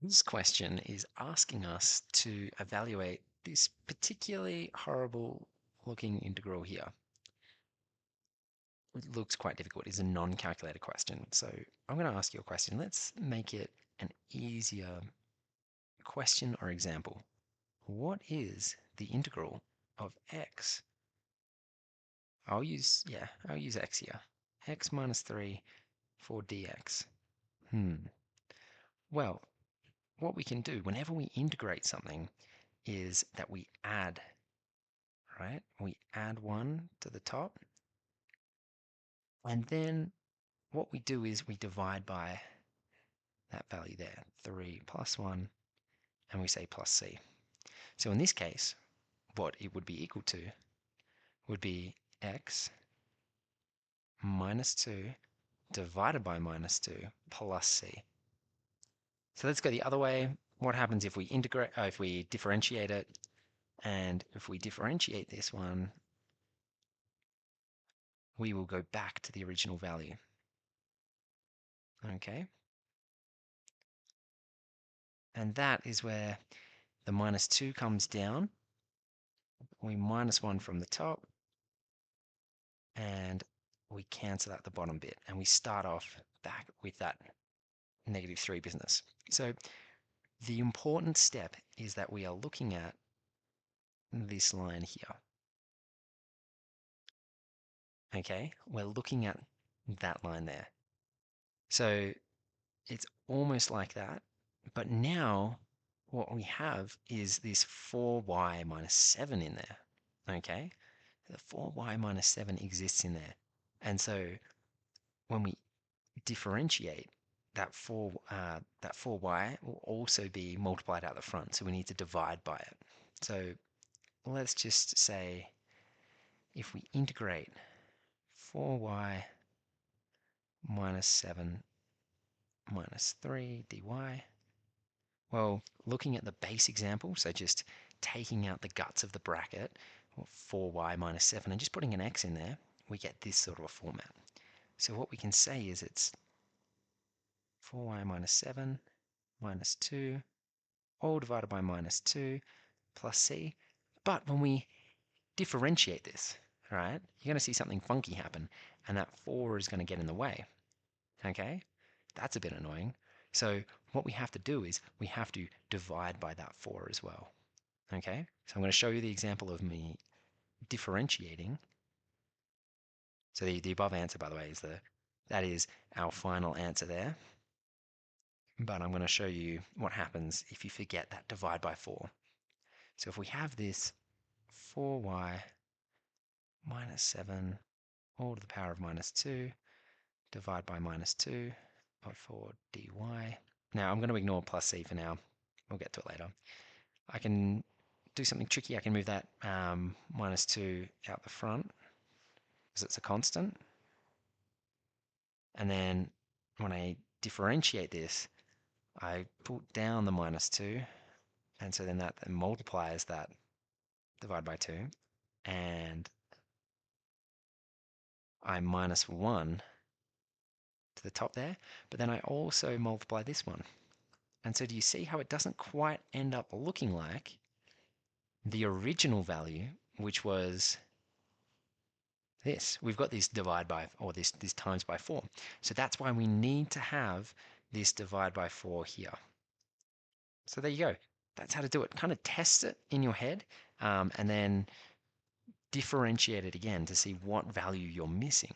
This question is asking us to evaluate this particularly horrible looking integral here. It looks quite difficult. It's a non-calculated question. So I'm going to ask you a question. Let's make it an easier question or example. What is the integral of x? I'll use x here. X minus 3 for dx. Well, what we can do whenever we integrate something is that we add, right? We add 1 to the top, and then what we do is we divide by that value there, 3 plus 1, and we say plus c. So in this case, what it would be equal to would be x minus 2 divided by minus 2 plus c. So let's go the other way. What happens if we if we differentiate it? And if we differentiate this one, we will go back to the original value. Okay. And that is where the minus 2 comes down. We minus 1 from the top, and we cancel out the bottom bit, and we start off back with that negative 3 business. So the important step is that we are looking at this line here. Okay, we're looking at that line there. So it's almost like that, but now what we have is this 4y minus 7 in there. Okay, the 4y minus 7 exists in there. And so when we differentiate, that 4y will also be multiplied out the front, so we need to divide by it. So let's just say if we integrate 4y minus 7 minus 3 dy, well, looking at the base example, so just taking out the guts of the bracket, 4y minus 7, and just putting an x in there, we get this sort of a format. So what we can say is it's 4y minus 7 minus 2, all divided by minus 2 plus c. But when we differentiate this, right, you're going to see something funky happen, and that 4 is going to get in the way. Okay? That's a bit annoying. So what we have to do is we have to divide by that 4 as well. Okay? So I'm going to show you the example of me differentiating. So the above answer, by the way, that is our final answer there. But I'm going to show you what happens if you forget that divide by 4. So if we have this 4y minus 7 all to the power of minus 2 divide by minus 2 by 4 dy. Now I'm going to ignore plus c for now. We'll get to it later. I can do something tricky. I can move that minus 2 out the front because it's a constant. And then when I differentiate this, I put down the minus 2, and so then that multiplies that divide by 2, and I minus 1 to the top there, but then I also multiply this one. And so do you see how it doesn't quite end up looking like the original value, which was this? We've got this divide by, or this times by 4. So that's why we need to have this divide by 4 here. So there you go. That's how to do it. Kind of test it in your head, and then differentiate it again to see what value you're missing.